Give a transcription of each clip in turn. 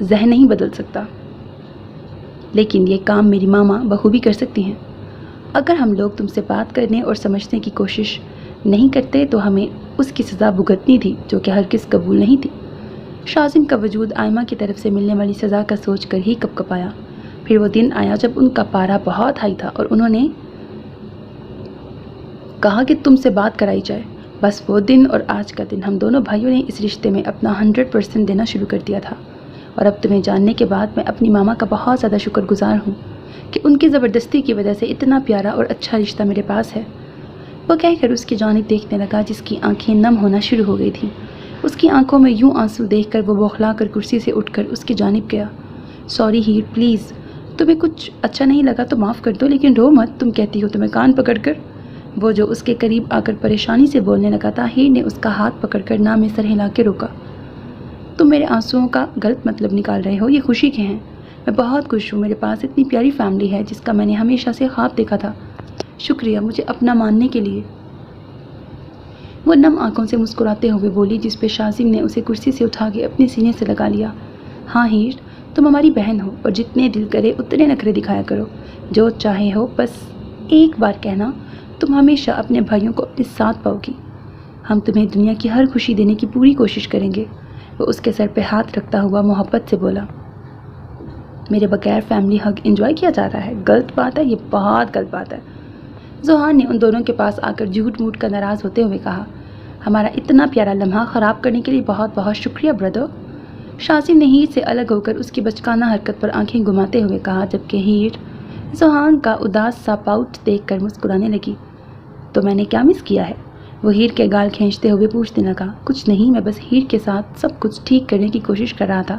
ذہن نہیں بدل سکتا، لیکن یہ کام میری ماما بخوبی کر سکتی ہیں۔ اگر ہم لوگ تم سے بات کرنے اور سمجھنے کی کوشش نہیں کرتے تو ہمیں اس کی سزا بھگتنی تھی جو کہ ہرگز قبول نہیں تھی۔ شازم کا وجود آئمہ کی طرف سے ملنے والی سزا کا سوچ کر ہی کپ کپایا۔ پھر وہ دن آیا جب ان کا پارا بہت ہائی تھا اور انہوں نے کہا کہ تم سے بات کرائی جائے۔ بس وہ دن اور آج کا دن ہم دونوں بھائیوں نے اس رشتے میں اپنا 100% دینا شروع کر دیا تھا، اور اب تمہیں جاننے کے بعد میں اپنی ماما کا بہت زیادہ شکر گزار ہوں کہ ان کی زبردستی کی وجہ سے اتنا پیارا اور اچھا رشتہ میرے پاس ہے۔ وہ کہہ کر اس کی جانب دیکھنے لگا جس کی آنکھیں نم ہونا شروع ہو گئی تھیں۔ اس کی آنکھوں میں یوں آنسو دیکھ کر وہ بوکھلا کر کرسی سے اٹھ کر اس کی جانب گیا۔ سوری ہیر، پلیز، تمہیں کچھ اچھا نہیں لگا تو معاف کر دو، لیکن رو مت، تم کہتی ہو تمہیں کان پکڑ کر۔ وہ جو اس کے قریب آ کر پریشانی سے بولنے لگا تھا، ہیر نے اس کا ہاتھ پکڑ کر نہ میں سر ہلا کے روکا۔ تم میرے آنسوؤں کا غلط مطلب نکال رہے ہو، یہ خوشی کے ہیں۔ میں بہت خوش ہوں، میرے پاس اتنی پیاری فیملی ہے جس کا میں نے ہمیشہ سے خواب دیکھا تھا۔ شکریہ مجھے اپنا ماننے کے لیے۔ وہ نم آنکھوں سے مسکراتے ہوئے بولی، جس پہ شازم نے اسے کرسی سے اٹھا کے اپنے سینے سے لگا لیا۔ ہاں ہیر، تم ہماری بہن ہو اور جتنے دل کرے اتنے نخرے دکھایا کرو، جو چاہے ہو، بس ایک بار کہنا، تم ہمیشہ اپنے بھائیوں کو اپنے ساتھ پاؤ گی۔ ہم تمہیں دنیا کی ہر خوشی دینے کی پوری کوشش کریں گے۔ وہ اس کے سر پہ ہاتھ رکھتا ہوا محبت سے بولا۔ میرے بغیر فیملی حق انجوائے کیا جا رہا ہے؟ غلط بات ہے، یہ بہت غلط بات ہے۔ زوہان نے ان دونوں کے پاس آ کر جھوٹ موٹ کا ناراض ہوتے ہوئے کہا، ہمارا اتنا پیارا لمحہ خراب کرنے کے لیے بہت بہت شکریہ برادر۔ شازم نے ہیر سے الگ ہو کر اس کی بچکانہ حرکت پر آنکھیں گھماتے ہوئے کہا، جبکہ ہیر زوہان کا اداس سا پاؤٹ دیکھ کر مسکرانے لگی۔ تو میں نے کیا مس کیا ہے؟ وہ ہیر کے گال کھینچتے ہوئے پوچھنے لگا۔ کچھ نہیں، میں بس ہیر کے ساتھ سب کچھ ٹھیک کرنے کی کوشش کر رہا تھا،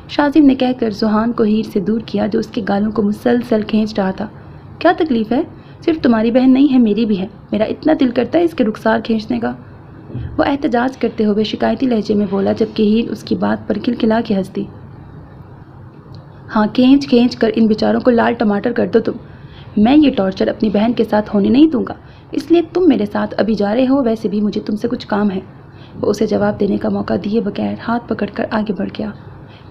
شازم نے کہہ کر زوہان کو ہیر سے دور کیا جو اس کے گالوں کو مسلسل کھینچ رہا تھا۔ کیا تکلیف ہے؟ صرف تمہاری بہن نہیں ہے، میری بھی ہے۔ میرا اتنا دل کرتا ہے اس کے رخسار کھینچنے کا، وہ احتجاج کرتے ہوئے شکایتی لہجے میں بولا، جبکہ ہیر اس کی بات پر کھلکھلا کے ہنس دی۔ ہاں، کھینچ کھینچ کر ان بیچاروں کو لال ٹماٹر کر دو تم۔ میں یہ ٹارچر اپنی بہن کے ساتھ ہونے نہیں دوں گا، اس لیے تم میرے ساتھ ابھی جا رہے ہو، ویسے بھی مجھے تم سے کچھ کام ہے۔ وہ اسے جواب دینے کا موقع دیے بغیر ہاتھ پکڑ کر آگے بڑھ گیا،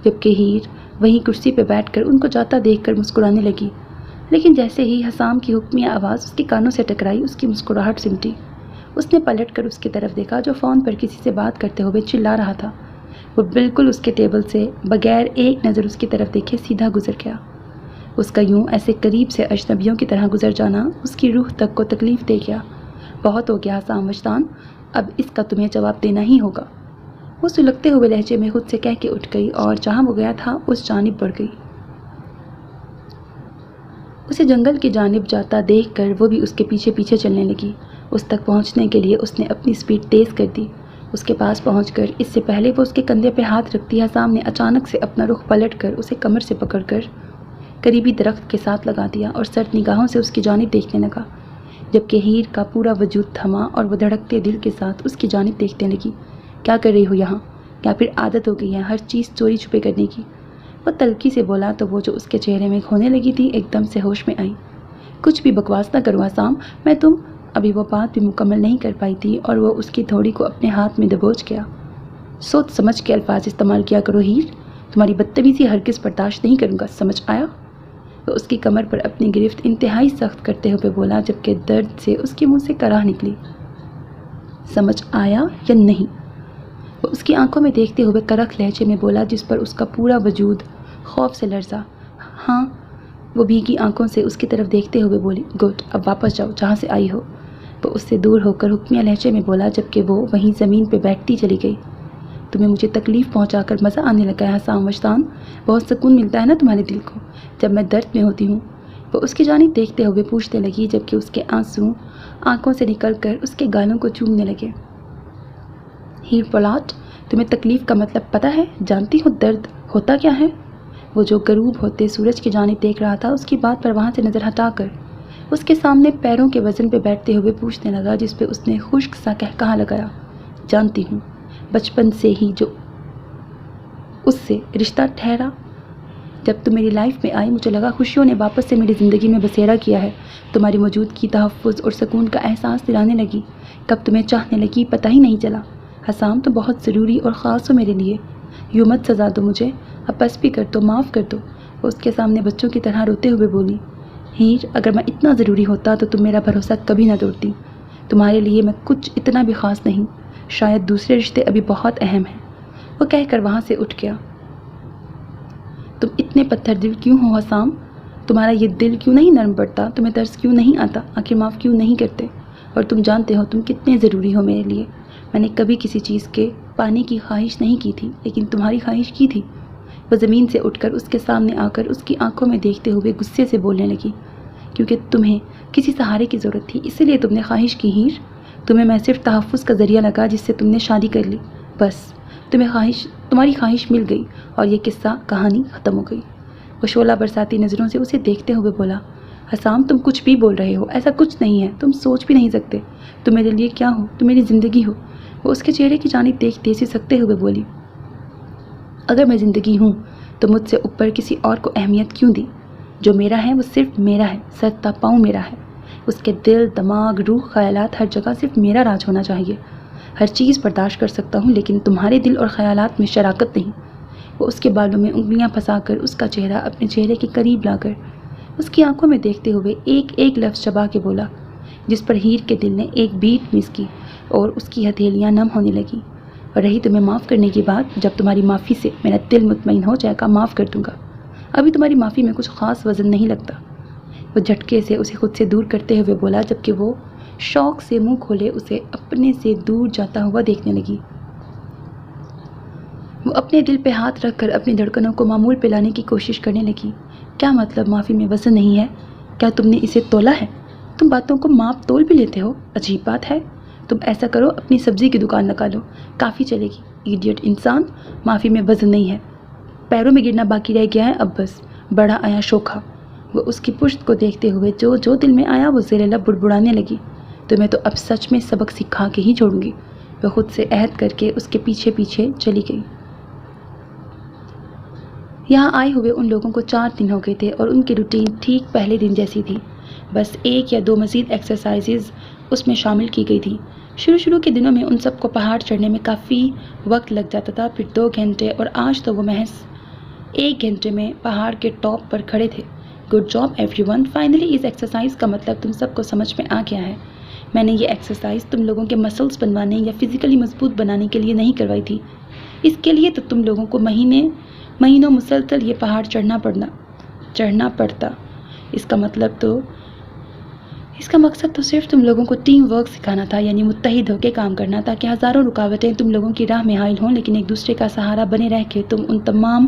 جبکہ ہیر وہیں کرسی پہ بیٹھ کر ان کو جاتا دیکھ کر مسکرانے لگی۔ لیکن جیسے ہی حسام کی حکمیہ آواز اس کے کانوں سے ٹکرائی، اس کی مسکراہٹ سمٹی۔ اس نے پلٹ کر اس کی طرف دیکھا جو فون پر کسی سے بات کرتے ہوئے چلا رہا تھا۔ وہ بالکل اس کے ٹیبل سے بغیر ایک نظر اس کی طرف دیکھے سیدھا گزر گیا۔ اس کا یوں ایسے قریب سے اجنبیوں کی طرح گزر جانا اس کی روح تک کو تکلیف دے گیا۔ بہت ہو گیا حسام وجدان، اب اس کا تمہیں جواب دینا ہی ہوگا، وہ سلگتے ہوئے لہجے میں خود سے کہہ کے اٹھ گئی اور جہاں وہ گیا تھا اس جانب بڑھ گئی۔ اسے جنگل کی جانب جاتا دیکھ کر وہ بھی اس کے پیچھے پیچھے چلنے لگی۔ اس تک پہنچنے کے لیے اس نے اپنی سپیڈ تیز کر دی۔ اس کے پاس پہنچ کر اس سے پہلے وہ اس کے کندھے پہ ہاتھ رکھتی، حسام نے اچانک سے اپنا رخ پلٹ کر اسے کمر سے پکڑ کر قریبی درخت کے ساتھ لگا دیا اور سرد نگاہوں سے اس کی جانب دیکھنے لگا، جبکہ ہیر کا پورا وجود تھما اور وہ دھڑکتے دل کے ساتھ اس کی جانب دیکھنے لگی۔ کیا کر رہی ہو یہاں؟ یا پھر عادت ہو گئی ہے ہر چیز چوری چھپے کرنے کی؟ وہ تلخی سے بولا تو وہ جو اس کے چہرے میں کھونے لگی تھی ایک دم سے ہوش میں آئی۔ کچھ بھی بکواس نہ کرو حسام، میں تم ابھی وہ بات بھی مکمل نہیں کر پائی تھی اور وہ اس کی تھوڑی کو اپنے ہاتھ میں دبوچ گیا۔ سوچ سمجھ کے الفاظ استعمال کیا کرو ہیر، تمہاری بدتمیزی ہرگز برداشت نہیں کروں گا، سمجھ آیا؟ وہ اس کی کمر پر اپنی گرفت انتہائی سخت کرتے ہوئے بولا، جبکہ درد سے اس کے منہ سے کراہ نکلی۔ سمجھ آیا یا نہیں؟ وہ اس کی آنکھوں میں دیکھتے ہوئے کرخ لہجے میں بولا جس پر اس کا پورا وجود خوف سے لرزا۔ ہاں، وہ بھیگی آنکھوں سے اس کی طرف دیکھتے ہوئے بولی۔ گڈ، اب واپس جاؤ جہاں سے آئی ہو، وہ اس سے دور ہو کر حکمیہ لہجے میں بولا، جبکہ وہ وہیں زمین پہ بیٹھتی چلی گئی۔ تمہیں مجھے تکلیف پہنچا کر مزہ آنے لگا ہے حسام وجدان، بہت سکون ملتا ہے نا تمہارے دل کو جب میں درد میں ہوتی ہوں؟ وہ اس کی جانب دیکھتے ہوئے پوچھنے لگی، جبکہ اس کے آنسو آنکھوں سے نکل کر اس کے گالوں کو چومنے لگے۔ ہیر پلاٹ، تمہیں تکلیف کا مطلب پتہ ہے؟ جانتی ہو درد ہوتا کیا ہے؟ وہ جو غروب ہوتے سورج کی جانب دیکھ رہا تھا اس کی بات پر وہاں سے نظر ہٹا کر اس کے سامنے پیروں کے وزن پہ بیٹھتے ہوئے پوچھنے لگا، جس پہ اس نے خشک سا کہا لگایا۔ جانتی ہوں، بچپن سے ہی جو اس سے رشتہ ٹھہرا، جب تم میری لائف میں آئی مجھے لگا خوشیوں نے واپس سے میری زندگی میں بسیرا کیا ہے، تمہاری موجودگی تحفظ اور سکون کا احساس دلانے لگی۔ کب تمہیں چاہنے لگی پتہ ہی نہیں چلا۔ حسام، تم بہت ضروری اور خاص ہو میرے لیے، یوں مت سزا دو مجھے، اب بس بھی کر دو، معاف کر دو۔ وہ اس کے سامنے بچوں کی طرح روتے ہوئے بولی، ہیر اگر میں اتنا ضروری ہوتا تو تم میرا بھروسہ کبھی نہ توڑتی۔ تمہارے لیے میں کچھ اتنا بھی خاص نہیں، شاید دوسرے رشتے ابھی بہت اہم ہیں۔ وہ کہہ کر وہاں سے اٹھ گیا۔ تم اتنے پتھر دل کیوں ہو حسام؟ تمہارا یہ دل کیوں نہیں نرم پڑتا؟ تمہیں ترس کیوں نہیں آتا؟ آخر معاف کیوں نہیں کرتے؟ اور تم جانتے ہو تم کتنے ضروری ہو میرے لیے۔ میں نے کبھی کسی چیز کے پانے کی خواہش نہیں کی تھی، لیکن تمہاری خواہش کی تھی۔ وہ زمین سے اٹھ کر اس کے سامنے آ کر اس کی آنکھوں میں دیکھتے ہوئے غصے سے بولنے لگی، کیونکہ تمہیں کسی سہارے کی ضرورت تھی، اسی لیے تم نے خواہش کی ہیر۔ تمہیں میں صرف تحفظ کا ذریعہ لگا جس سے تم نے شادی کر لی، بس تمہاری خواہش مل گئی اور یہ قصہ کہانی ختم ہو گئی۔ وہ شعلہ برساتی نظروں سے اسے دیکھتے ہوئے بولا، حسام تم کچھ بھی بول رہے ہو، ایسا کچھ نہیں ہے، تم سوچ بھی نہیں سکتے، تم میرے لیے کیا ہو، تم میری زندگی ہو۔ وہ اس کے چہرے کی جانب دیکھتے سکتے ہوئے بولی، اگر میں زندگی ہوں تو مجھ سے اوپر کسی اور کو اہمیت کیوں دی؟ جو میرا ہے وہ صرف میرا ہے، سر تا پاؤں میرا ہے۔ اس کے دل، دماغ، روح، خیالات، ہر جگہ صرف میرا راج ہونا چاہیے۔ ہر چیز برداشت کر سکتا ہوں، لیکن تمہارے دل اور خیالات میں شراکت نہیں۔ وہ اس کے بالوں میں انگلیاں پھنسا کر اس کا چہرہ اپنے چہرے کے قریب لا کر اس کی آنکھوں میں دیکھتے ہوئے ایک ایک لفظ چبا کے بولا، جس پر ہیر کے دل نے ایک بیٹ مس کی اور اس کی ہتھیلیاں نم ہونے لگیں۔ اور رہی تمہیں معاف کرنے کی بات، جب تمہاری معافی سے میرا دل مطمئن ہو جائے گا معاف کر دوں گا۔ ابھی تمہاری معافی میں کچھ خاص وزن نہیں لگتا۔ وہ جھٹکے سے اسے خود سے دور کرتے ہوئے بولا، جبکہ وہ شوق سے منہ کھولے اسے اپنے سے دور جاتا ہوا دیکھنے لگی۔ وہ اپنے دل پہ ہاتھ رکھ کر اپنی دھڑکنوں کو معمول پہ لانے کی کوشش کرنے لگی۔ کیا مطلب معافی میں وزن نہیں ہے؟ کیا تم نے اسے تولا ہے؟ تم باتوں کو ماپ تول بھی لیتے ہو؟ عجیب بات ہے۔ تم ایسا کرو، اپنی سبزی کی دکان لگا لو، کافی چلے گی۔ ایڈیٹ انسان، معافی میں وزن نہیں ہے، پیروں میں گرنا باقی رہ گیا ہے، اب بس بڑا آیا شوکھا۔ وہ اس کی پشت کو دیکھتے ہوئے جو دل میں آیا وہ زیر لب بڑبڑانے لگی، تمہیں تو اب سچ میں سبق سکھا کے ہی چھوڑوں گی۔ وہ خود سے عہد کر کے اس کے پیچھے پیچھے چلی گئی۔ یہاں آئے ہوئے ان لوگوں کو 4 دن ہو گئے تھے اور ان کی روٹین ٹھیک پہلے دن جیسی تھی، بس 1 یا 2 مزید ایکسرسائزز اس میں شامل کی گئی تھیں۔ شروع کے دنوں میں ان سب کو پہاڑ چڑھنے میں کافی وقت لگ جاتا تھا، پھر 2 گھنٹے، اور آج تو وہ محض 1 گھنٹے میں پہاڑ کے ٹاپ پر کھڑے تھے۔ Good job everyone, finally اس ایکسرسائز کا مطلب تم سب کو سمجھ میں آ گیا ہے۔ میں نے یہ ایکسرسائز تم لوگوں کے مسلز بنوانے یا فزیکلی مضبوط بنانے کے لیے نہیں کروائی تھی، اس کے لیے تو تم لوگوں کو مہینوں مسلسل یہ پہاڑ چڑھنا پڑتا۔ اس کا مقصد تو صرف تم لوگوں کو ٹیم ورک سکھانا تھا، یعنی متحد ہو کے کام کرنا، تاکہ ہزاروں رکاوٹیں تم لوگوں کی راہ میں حائل ہوں، لیکن ایک دوسرے کا سہارا بنے رہ کے تم ان تمام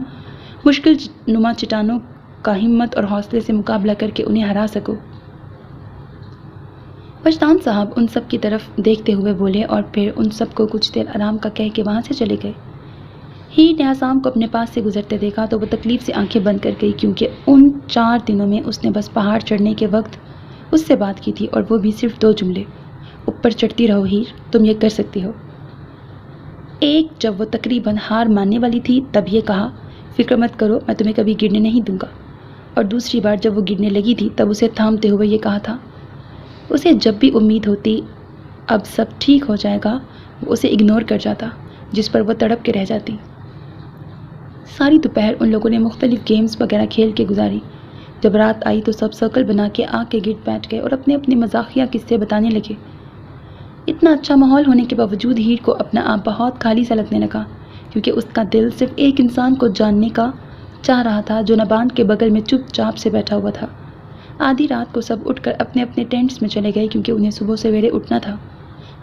مشکل نما چٹانوں کا ہمت اور حوصلے سے مقابلہ کر کے انہیں ہرا سکو۔ وجدان صاحب ان سب کی طرف دیکھتے ہوئے بولے، اور پھر ان سب کو کچھ دیر آرام کا کہہ کے وہاں سے چلے گئے۔ ہیر نے حسام کو اپنے پاس سے گزرتے دیکھا تو وہ تکلیف سے آنکھیں بند کر گئی، کیونکہ ان 4 دنوں میں اس نے بس پہاڑ چڑھنے کے وقت اس سے بات کی تھی، اور وہ بھی صرف 2 جملے، اوپر چڑھتی رہو ہیر، تم یہ کر سکتی ہو۔ ایک جب وہ تقریباً ہار ماننے والی تھی تب یہ کہا، فکر مت کرو، میں تمہیں کبھی گرنے نہیں دوں گا، اور دوسری بار جب وہ گرنے لگی تھی تب اسے تھامتے ہوئے یہ کہا تھا۔ اسے جب بھی امید ہوتی اب سب ٹھیک ہو جائے گا، وہ اسے اگنور کر جاتا، جس پر وہ تڑپ کے رہ جاتی۔ ساری دوپہر ان لوگوں نے مختلف گیمز وغیرہ کھیل کے گزاری۔ جب رات آئی تو سب سرکل بنا کے آگ کے گرد بیٹھ گئے اور اپنے اپنے مزاحیہ قصے بتانے لگے۔ اتنا اچھا ماحول ہونے کے باوجود ہیر کو اپنا آپ بہت خالی سا لگنے لگا، کیونکہ اس کا دل صرف ایک انسان کو جاننے کا چاہ رہا تھا، جو نبان کے بغل میں چپ چاپ سے بیٹھا ہوا تھا۔ آدھی رات کو سب اٹھ کر اپنے اپنے ٹینٹس میں چلے گئے، کیونکہ انہیں صبح سویرے اٹھنا تھا۔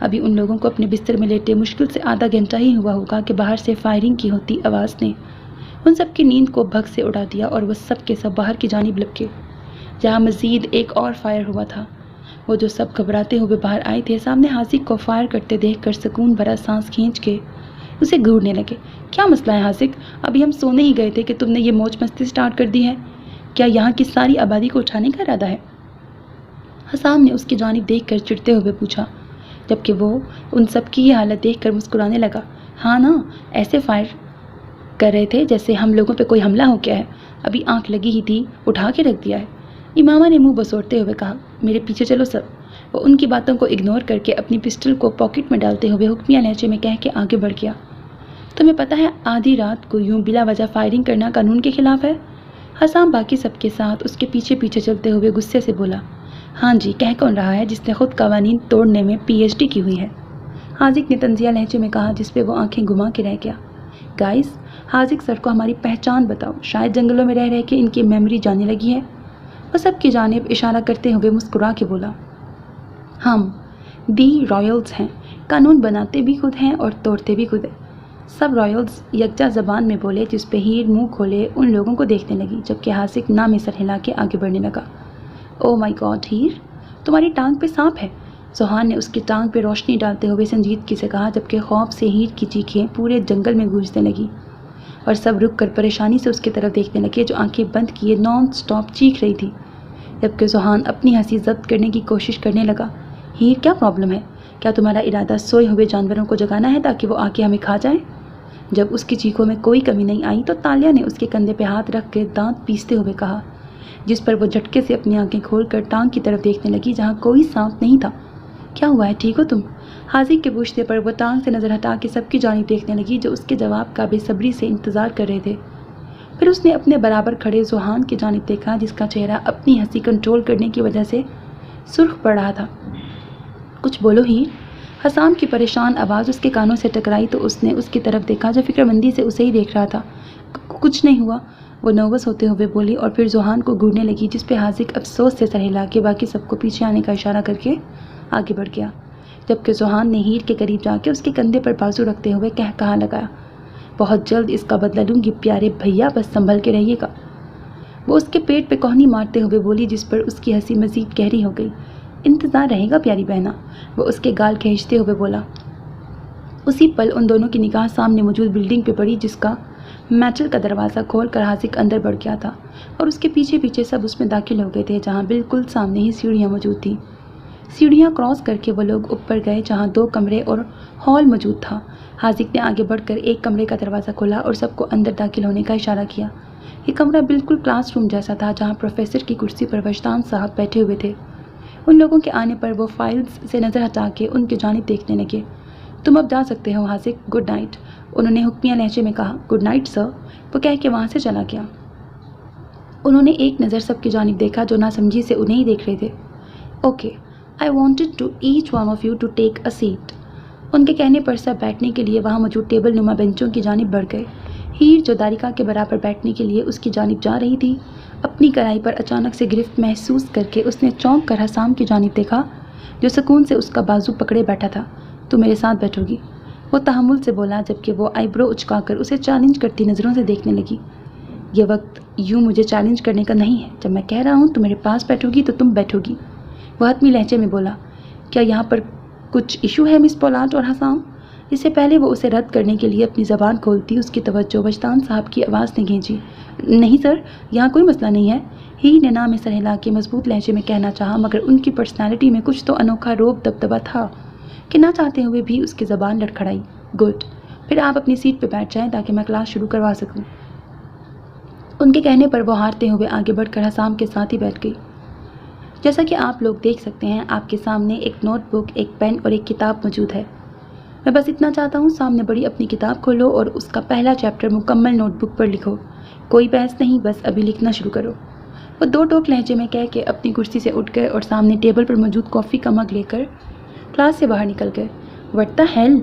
ابھی ان لوگوں کو اپنے بستر میں لیٹے مشکل سے آدھا گھنٹہ ہی ہوا ہوگا کہ باہر سے فائرنگ کی ہوتی آواز نے ان سب کی نیند کو بھگ سے اڑا دیا، اور وہ سب کے سب باہر کی جانب لپکے، جہاں مزید ایک اور فائر ہوا تھا۔ وہ جو سب گھبراتے ہوئے باہر آئے تھے، سامنے حاذق کو فائر کرتے دیکھ کر سکون بھرا سانس کھینچ کے اسے گھورنے لگے۔ کیا مسئلہ ہے حاذق؟ ابھی ہم سونے ہی گئے تھے کہ تم نے یہ موج مستی سٹارٹ کر دی ہے؟ کیا یہاں کی ساری آبادی کو اٹھانے کا ارادہ ہے؟ حسام نے اس کی جانب دیکھ کر چڑھتے ہوئے پوچھا، جبکہ وہ ان سب کی یہ حالت دیکھ کر مسکرانے لگا۔ ہاں نا، ایسے فائر کر رہے تھے جیسے ہم لوگوں پہ کوئی حملہ ہو گیا ہے، ابھی آنکھ لگی ہی تھی، اٹھا کے رکھ دیا ہے۔ امامہ نے منہ بسوڑتے ہوئے کہا، میرے پیچھے چلو سب۔ وہ ان کی باتوں کو اگنور کر کے اپنی پسٹل کو پاکٹ میں ڈالتے ہوئے حکمیہ لہجے میں کہہ کے آگے بڑھ گیا۔ تمہیں پتہ ہے آدھی رات کو یوں بلا وجہ فائرنگ کرنا قانون کے خلاف ہے؟ حسام باقی سب کے ساتھ اس کے پیچھے پیچھے چلتے ہوئے غصے سے بولا۔ ہاں جی، کہہ کون رہا ہے جس نے خود قوانین توڑنے میں پی ایچ ڈی کی ہوئی ہے؟ حاذق نے طنزیہ لہجے میں کہا، جس پہ وہ آنکھیں گھما کے رہ گیا۔ گائز، حاذق سر کو ہماری پہچان بتاؤ، شاید جنگلوں میں رہ کے ان کی میموری جانے لگی ہے۔ وہ سب کی جانب اشارہ کرتے ہوئے مسکرا کے بولا، ہم دی رائلز ہیں، قانون بناتے بھی خود ہیں اور توڑتے بھی خود ہیں۔ سب رائلز یکجا زبان میں بولے، جس پہ ہیر منہ کھولے ان لوگوں کو دیکھنے لگی، جبکہ حاذق نہ میں سر ہلا کے آگے بڑھنے لگا۔ او مائی گاڈ ہیر، تمہاری ٹانگ پہ سانپ ہے! سوہان نے اس کی ٹانگ پہ روشنی ڈالتے ہوئے سنجیدگی سے کہا، جبکہ خوف سے ہیر کی چیخیں پورے جنگل میں گونجنے لگی اور سب رک کر پریشانی سے اس کی طرف دیکھنے لگے، جو آنکھیں بند کیے نان سٹاپ چیخ رہی تھی، جبکہ سوہان اپنی ہنسی ضبط کرنے کی کوشش کرنے لگا۔ ہیر، کیا پرابلم ہے؟ کیا تمہارا ارادہ سوئے ہوئے جانوروں کو جگانا ہے تاکہ وہ آ کے ہمیں کھا جائیں؟ جب اس کی چیخوں میں کوئی کمی نہیں آئی تو تالیہ نے اس کے کندھے پہ ہاتھ رکھ کے دانت پیستے ہوئے کہا، جس پر وہ جھٹکے سے اپنی آنکھیں کھول کر ٹانگ کی طرف دیکھنے لگی جہاں کوئی سانپ نہیں تھا۔ کیا ہوا ہے، ٹھیک ہو تم؟ حاذق کے پوچھنے پر وہ ٹانگ سے نظر ہٹا کے سب کی جانب دیکھنے لگی، جو اس کے جواب کا بے صبری سے انتظار کر رہے تھے۔ پھر اس نے اپنے برابر کھڑے سوہان کی جانب دیکھا، جس کا چہرہ اپنی ہنسی کنٹرول کرنے کی وجہ سے سرخ پڑ رہا تھا۔ کچھ بولو ہیر۔ حسام کی پریشان آواز اس کے کانوں سے ٹکرائی تو اس نے اس کی طرف دیکھا، جو فکر مندی سے اسے ہی دیکھ رہا تھا۔ کچھ نہیں ہوا، وہ نروس ہوتے ہوئے بولی، اور پھر سوہان کو گھورنے لگی، جس پہ حاذق افسوس سے سر ہلا کے باقی سب کو پیچھے آنے کا اشارہ کر کے آگے بڑھ گیا، جبکہ سوہان نے ہیر کے قریب جا کے اس کے کندھے پر بازو رکھتے ہوئے کہا لگایا، بہت جلد اس کا بدلہ لوں گی پیارے بھیا، بس سنبھل کے رہیے گا۔ وہ اس کے پیٹ پہ کوہنی مارتے ہوئے بولی، جس پر اس کی ہنسی مزید گہری ہو گئی۔ انتظار رہے گا پیاری بہنا، وہ اس کے گال کھینچتے ہوئے بولا۔ اسی پل ان دونوں کی نگاہ سامنے موجود بلڈنگ پہ پڑی، جس کا میٹل کا دروازہ کھول کر حاذق اندر بڑھ گیا تھا اور اس کے پیچھے پیچھے سب اس میں داخل ہو گئے تھے، جہاں بالکل سامنے ہی سیڑھیاں موجود تھیں۔ سیڑھیاں کراس کر کے وہ لوگ اوپر گئے، جہاں 2 کمرے اور ہال موجود تھا۔ حاذق نے آگے بڑھ کر ایک کمرے کا دروازہ کھولا اور سب کو اندر داخل ہونے کا اشارہ کیا۔ یہ کمرہ بالکل کلاس روم جیسا تھا، جہاں پروفیسر کی کرسی پر وجدان صاحب بیٹھے ہوئے تھے۔ ان لوگوں کے آنے پر وہ فائلز سے نظر ہٹا کے ان کی جانب دیکھنے لگے۔ تم اب جا سکتے ہو حاذق، گڈ نائٹ، انہوں نے حکمیہ لہجے میں کہا۔ گڈ نائٹ سر، وہ کہہ کے وہاں سے چلا گیا۔ انہوں نے ایک نظر سب کی جانب دیکھا، جو ناسمجھی سے انہیں ہی دیکھ رہے تھے۔ Okay, I wanted to each one of you to take a seat۔ ان کے کہنے پر سب بیٹھنے کے لیے وہاں موجود ٹیبل نما بینچوں کی جانب بڑھ گئے۔ ہیر، جو داریکا کے برابر بیٹھنے کے لیے اس کی جانب جا رہی تھی، اپنی کرائی پر اچانک سے گرفت محسوس کر کے اس نے چونک کر حسام کی جانب دیکھا، جو سکون سے اس کا بازو پکڑے بیٹھا تھا۔ تو میرے ساتھ بیٹھو گی، وہ تحمل سے بولا، جبکہ وہ آئی برو اچکا کر اسے چیلنج کرتی نظروں سے دیکھنے لگی۔ یہ وقت یوں مجھے چیلنج کرنے کا نہیں ہے، جب میں کہہ رہا ہوں تو میرے پاس بیٹھو گی تو تم بیٹھو گی، وہ حتمی لہجے میں بولا۔ کیا یہاں پر کچھ ایشو ہے مس پولارڈ اور حسام؟ اس سے پہلے وہ اسے رد کرنے کے لیے اپنی زبان کھولتی، اس کی توجہ وجدان صاحب کی آواز نے کھینچی۔ نہیں سر، یہاں کوئی مسئلہ نہیں ہے، ہی نے نہ میں سر ہلا کے مضبوط لہجے میں کہنا چاہا، مگر ان کی پرسنالٹی میں کچھ تو انوکھا روب دبدبا تھا کہ نہ چاہتے ہوئے بھی اس کی زبان لڑکھڑائی۔ گڈ، پھر آپ اپنی سیٹ پہ بیٹھ جائیں تاکہ میں کلاس شروع کروا سکوں۔ ان کے کہنے پر وہ ہارتے ہوئے آگے بڑھ کر حسام کے ساتھ ہی بیٹھ گئی۔ جیسا کہ آپ لوگ دیکھ سکتے ہیں، آپ کے سامنے ایک نوٹ بک، ایک پین اور ایک کتاب موجود ہے۔ میں بس اتنا چاہتا ہوں، سامنے بڑی اپنی کتاب کھولو اور اس کا پہلا چیپٹر مکمل نوٹ بک پر لکھو۔ کوئی بحث نہیں، بس ابھی لکھنا شروع کرو۔ وہ 2 ٹوک لہجے میں کہہ کے اپنی کرسی سے اٹھ گئے اور سامنے ٹیبل پر موجود کافی کا مگ لے کر کلاس سے باہر نکل گئے۔ وٹ دا ہیل،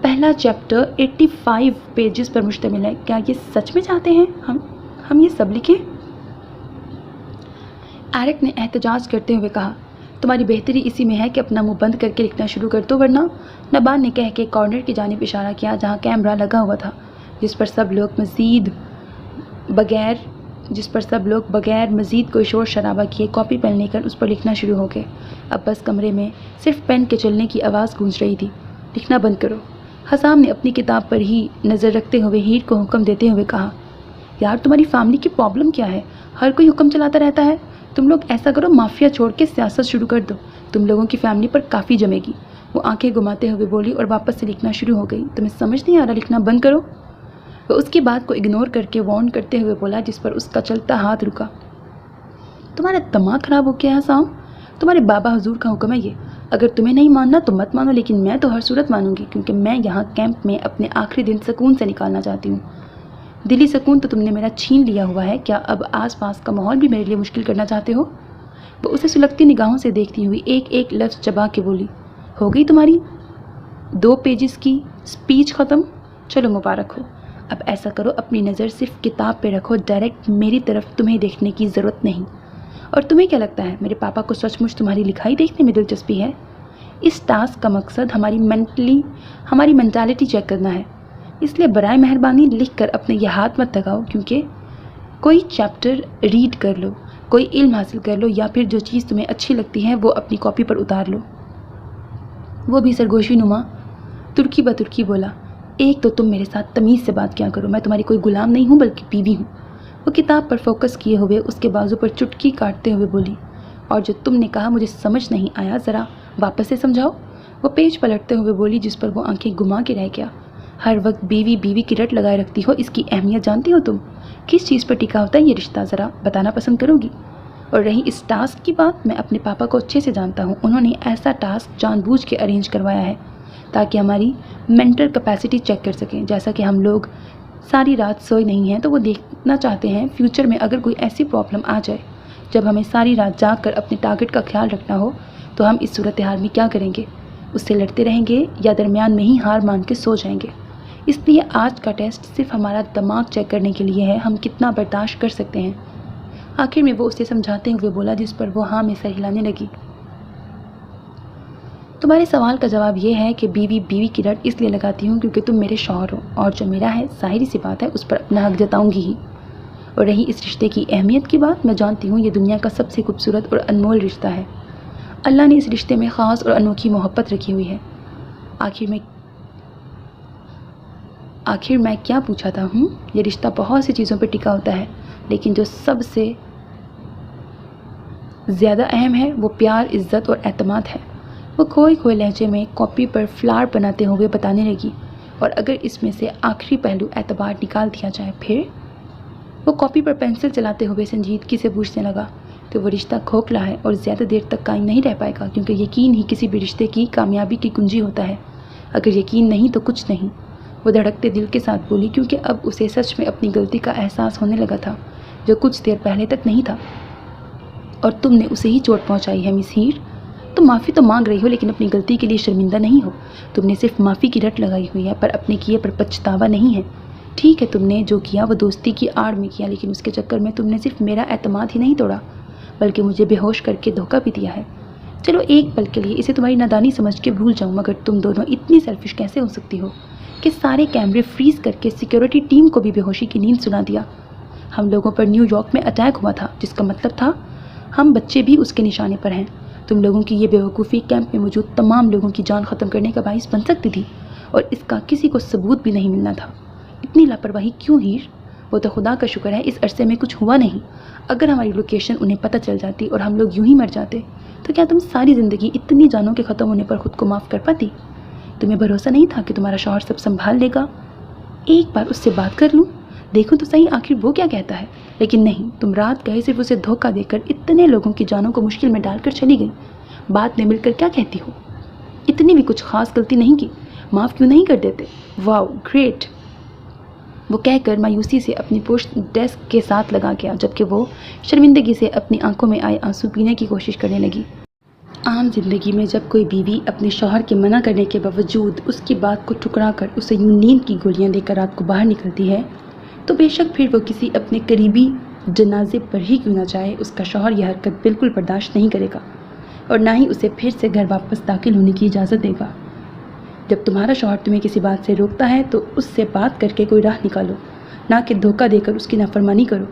پہلا چیپٹر 85 پیجز پر مشتمل ہے، کیا یہ سچ میں چاہتے ہیں ہم یہ سب لکھیں؟ ایرک نے احتجاج کرتے ہوئے کہا، تمہاری بہتری اسی میں ہے کہ اپنا منہ بند کر کے لکھنا شروع کر دو، ورنہ نبان نے کہہ کے کارنر کی جانب اشارہ کیا، جہاں کیمرہ لگا ہوا تھا، جس پر سب لوگ بغیر مزید کوئی شور شرابہ کیے کاپی پین لے کر اس پر لکھنا شروع ہو گئے۔ اب بس کمرے میں صرف پین کے چلنے کی آواز گونج رہی تھی۔ لکھنا بند کرو، حسام نے اپنی کتاب پر ہی نظر رکھتے ہوئے ہیر کو حکم دیتے ہوئے کہا۔ یار، تمہاری فیملی کی پرابلم کیا ہے؟ ہر کوئی حکم چلاتا رہتا ہے۔ تم لوگ ایسا کرو، مافیا چھوڑ کے سیاست شروع کر دو، تم لوگوں کی فیملی پر کافی جمے گی، وہ آنکھیں گھماتے ہوئے بولی اور واپس سے لکھنا شروع ہو گئی۔ تمہیں سمجھ نہیں آ رہا، لکھنا بند کرو، وہ اس کی بات کو اگنور کر کے وارن کرتے ہوئے بولا، جس پر اس کا چلتا ہاتھ رکا۔ تمہارا دماغ خراب ہو گیا ہے حسام، تمہارے بابا حضور کا حکم ہے یہ، اگر تمہیں نہیں ماننا تو مت مانو، لیکن میں تو ہر صورت مانوں گی، کیونکہ میں یہاں کیمپ میں اپنے آخری دن سکون سے نکالنا چاہتی ہوں۔ دلی سکون تو تم نے میرا چھین لیا ہوا ہے، کیا اب آس پاس کا ماحول بھی میرے لیے مشکل کرنا چاہتے ہو؟ وہ اسے سلگتی نگاہوں سے دیکھتی ہوئی ایک ایک لفظ چبا کے بولی، ہو گئی تمہاری 2 پیجز کی اسپیچ ختم؟ چلو مبارک ہو۔ اب ایسا کرو، اپنی نظر صرف کتاب پہ رکھو، ڈائریکٹ میری طرف تمہیں دیکھنے کی ضرورت نہیں۔ اور تمہیں کیا لگتا ہے میرے پاپا کو سچ مچ تمہاری لکھائی دیکھنے میں دلچسپی ہے؟ اس ٹاسک کا مقصد ہماری مینٹالٹی چیک کرنا ہے، اس لیے برائے مہربانی لکھ کر اپنے یہ ہاتھ مت دکھاؤ، کیونکہ کوئی چیپٹر ریڈ کر لو، کوئی علم حاصل کر لو، یا پھر جو چیز تمہیں اچھی لگتی ہے وہ اپنی کاپی پر اتار لو۔ وہ بھی سرگوشی نما ترکی بترکی بولا، ایک تو تم میرے ساتھ تمیز سے بات کیا کرو، میں تمہاری کوئی غلام نہیں ہوں بلکہ بیوی ہوں۔ وہ کتاب پر فوکس کیے ہوئے اس کے بازو پر چٹکی کاٹتے ہوئے بولی، اور جو تم نے کہا مجھے سمجھ نہیں آیا، ذرا واپس سے سمجھاؤ۔ وہ پیج پلٹتے ہوئے بولی جس پر وہ آنکھیں گھما کے رہ گیا۔ ہر وقت بیوی بیوی کی رٹ لگائے رکھتی ہو، اس کی اہمیت جانتی ہو تم؟ کس چیز پر ٹکا ہوتا ہے یہ رشتہ، ذرا بتانا پسند کرو گی؟ اور رہی اس ٹاسک کی بات، میں اپنے پاپا کو اچھے سے جانتا ہوں، انہوں نے ایسا ٹاسک جان بوجھ کے ارینج کروایا ہے تاکہ ہماری مینٹل کیپیسٹی چیک کر سکیں۔ جیسا کہ ہم لوگ ساری رات سوئے نہیں ہیں تو وہ دیکھنا چاہتے ہیں فیوچر میں اگر کوئی ایسی پرابلم آ جائے جب ہمیں ساری رات جاگ کر اپنے ٹارگٹ کا خیال رکھنا ہو تو ہم اس صورتحال میں کیا کریں گے، اس سے لڑتے رہیں گے یا درمیان میں ہی ہار مان کے سو جائیں گے۔ اس لیے آج کا ٹیسٹ صرف ہمارا دماغ چیک کرنے کے لیے ہے، ہم کتنا برداشت کر سکتے ہیں۔ آخر میں وہ اسے سمجھاتے ہوئے بولا، جس پر وہ ہاں میں سر ہلانے لگی۔ تمہارے سوال کا جواب یہ ہے کہ بیوی بیوی کی رٹ اس لیے لگاتی ہوں کیونکہ تم میرے شوہر ہو، اور جو میرا ہے ظاہری سی بات ہے اس پر اپنا حق جتاؤں گی ہی۔ اور رہی اس رشتے کی اہمیت کی بات، میں جانتی ہوں یہ دنیا کا سب سے خوبصورت اور انمول رشتہ ہے۔ اللہ نے اس رشتے میں خاص اور انوکھی محبت رکھی ہوئی ہے۔ آخر میں کیا پوچھا تھا یہ رشتہ بہت سی چیزوں پہ ٹکا ہوتا ہے، لیکن جو سب سے زیادہ اہم ہے وہ پیار، عزت اور اعتماد ہے۔ وہ کھوئے لہجے میں کاپی پر فلاور بناتے ہوئے بتانے لگی، اور اگر اس میں سے آخری پہلو اعتبار نکال دیا جائے پھر؟ وہ کاپی پر پینسل چلاتے ہوئے سنجیدگی سے پوچھنے لگا، تو وہ رشتہ کھوکھلا ہے اور زیادہ دیر تک قائم نہیں رہ پائے گا، کیونکہ یقین ہی کسی بھی رشتے کی کامیابی کی کنجی ہوتا ہے۔ اگر یقین نہیں تو کچھ نہیں، وہ دھڑکتے دل کے ساتھ بولی، کیونکہ اب اسے سچ میں اپنی غلطی کا احساس ہونے لگا تھا جو کچھ دیر پہلے تک نہیں تھا۔ اور تم نے اسے ہی چوٹ پہنچائی ہے مس ہیر۔ تم معافی تو مانگ رہی ہو لیکن اپنی غلطی کے لیے شرمندہ نہیں ہو۔ تم نے صرف معافی کی رٹ لگائی ہوئی ہے، پر اپنے کیے پر پچھتاوا نہیں ہے۔ ٹھیک ہے، تم نے جو کیا وہ دوستی کی آڑ میں کیا، لیکن اس کے چکر میں تم نے صرف میرا اعتماد ہی نہیں توڑا بلکہ مجھے بے ہوش کر کے دھوکہ بھی دیا ہے۔ چلو ایک پل کے لیے اسے تمہاری نادانی سمجھ کے بھول جاؤں، مگر تم دونوں اتنی سیلفش کیسے ہو سکتی ہو کہ سارے کیمرے فریز کر کے سیکیورٹی ٹیم کو بھی بے ہوشی کی نیند سنا دیا؟ ہم لوگوں پر نیو یارک میں اٹیک ہوا تھا، جس کا مطلب تھا ہم بچے بھی اس کے نشانے پر ہیں۔ تم لوگوں کی یہ بیوقوفی کیمپ میں موجود تمام لوگوں کی جان ختم کرنے کا باعث بن سکتی تھی، اور اس کا کسی کو ثبوت بھی نہیں ملنا تھا۔ اتنی لاپرواہی کیوں ہیر؟ وہ تو خدا کا شکر ہے اس عرصے میں کچھ ہوا نہیں۔ اگر ہماری لوکیشن انہیں پتہ چل جاتی اور ہم لوگ یوں ہی مر جاتے تو کیا تم ساری زندگی اتنی جانوں کے ختم ہونے پر خود کو معاف کر پاتی؟ تمہیں بھروسہ نہیں تھا کہ تمہارا شوہر سب سنبھال لے گا؟ ایک بار اس سے بات کر لوں، دیکھو تو صحیح آخر وہ کیا کہتا ہے۔ لیکن نہیں، تم رات گئے صرف اسے دھوکہ دے کر اتنے لوگوں کی جانوں کو مشکل میں ڈال کر چلی گئی۔ بعد میں مل کر کیا کہتی ہو؟ اتنی بھی کچھ خاص غلطی نہیں کی، معاف کیوں نہیں کر دیتے؟ واو گریٹ، وہ کہہ کر مایوسی سے اپنی پشت ڈیسک کے ساتھ لگا گیا، جبکہ وہ شرمندگی سے اپنی آنکھوں میں آئے آنسو پینے کی کوشش کرنے لگی۔ عام زندگی میں جب کوئی بیوی اپنے شوہر کے منع کرنے کے باوجود اس کی بات کو ٹھکرا کر اسے یوں نیند کی گولیاں دے کر رات کو باہر نکلتی ہے تو بے شک پھر وہ کسی اپنے قریبی جنازے پر ہی کیوں نہ چاہے، اس کا شوہر یہ حرکت بالکل برداشت نہیں کرے گا اور نہ ہی اسے پھر سے گھر واپس داخل ہونے کی اجازت دے گا۔ جب تمہارا شوہر تمہیں کسی بات سے روکتا ہے تو اس سے بات کر کے کوئی راہ نکالو، نہ کہ دھوکہ دے کر اس کی نافرمانی کرو۔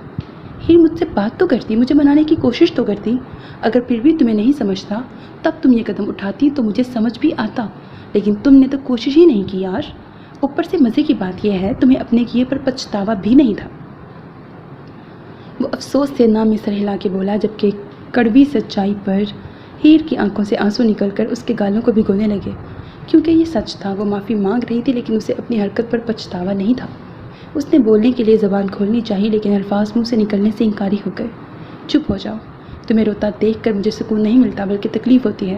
ہیر مجھ سے بات تو کرتی، مجھے منانے کی کوشش تو کرتی، اگر پھر بھی تمہیں نہیں سمجھتا تب تم یہ قدم اٹھاتی تو مجھے سمجھ بھی آتا، لیکن تم نے تو کوشش ہی نہیں کی یار۔ اوپر سے مزے کی بات یہ ہے تمہیں اپنے کیے پر پچھتاوا بھی نہیں تھا۔ وہ افسوس سے نام میں سر ہلا کے بولا، جبکہ کڑوی سچائی پر ہیر کی آنکھوں سے آنسو نکل کر اس کے گالوں کو بھگونے لگے، کیونکہ یہ سچ تھا، وہ معافی مانگ رہی تھی لیکن اسے اپنی حرکت پر پچھتاوا نہیں تھا۔ اس نے بولنے کے لیے زبان کھولنی چاہی لیکن الفاظ منہ سے نکلنے سے انکاری ہو گئے۔ چپ ہو جاؤ، تمہیں روتا دیکھ کر مجھے سکون نہیں ملتا بلکہ تکلیف ہوتی ہے۔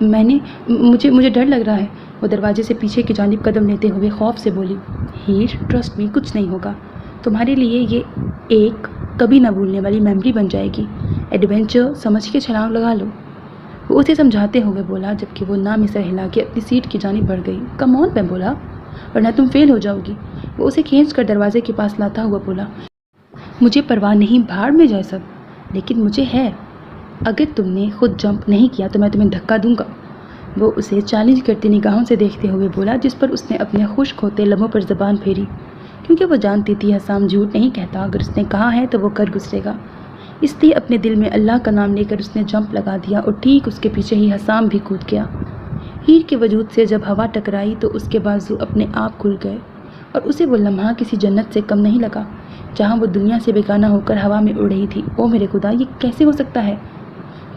مجھے ڈر لگ رہا ہے، وہ دروازے سے پیچھے کی جانب قدم لیتے ہوئے خوف سے بولی۔ ہیر، ٹرسٹ می، کچھ نہیں ہوگا، تمہارے لیے یہ ایک کبھی نہ بھولنے والی میموری بن جائے گی، ایڈونچر سمجھ کے چھلانگ لگا لو، وہ اسے سمجھاتے ہوئے بولا، جبکہ وہ نہ میں سر ہلا کے اپنی سیٹ کی جانب بڑھ گئی۔ کم آن، میں بولا، ورنہ تم فیل ہو جاؤ گی، وہ اسے کھینچ کر دروازے کے پاس لاتا ہوا بولا۔ مجھے پرواہ نہیں، بھاڑ میں جائے سب، لیکن مجھے ہے، اگر تم نے خود جمپ نہیں کیا تو میں تمہیں دھکا دوں گا، وہ اسے چیلنج کرتی نگاہوں سے دیکھتے ہوئے بولا، جس پر اس نے اپنے خشک ہوتے لبوں پر زبان پھیری، کیونکہ وہ جانتی تھی حسام جھوٹ نہیں کہتا، اگر اس نے کہا ہے تو وہ کر گزرے گا۔ اس لیے اپنے دل میں اللہ کا نام لے کر اس نے جمپ لگا دیا اور ٹھیک اس کے پیچھے ہی حسام بھی کود گیا۔ ہیر کے وجود سے جب ہوا ٹکرائی تو اس کے بازو اپنے آپ کھل گئے اور اسے وہ لمحہ کسی جنت سے کم نہیں لگا، جہاں وہ دنیا سے بیگانہ ہو کر ہوا میں اڑ رہی تھی۔ او میرے خدا، یہ کیسے ہو سکتا ہے؟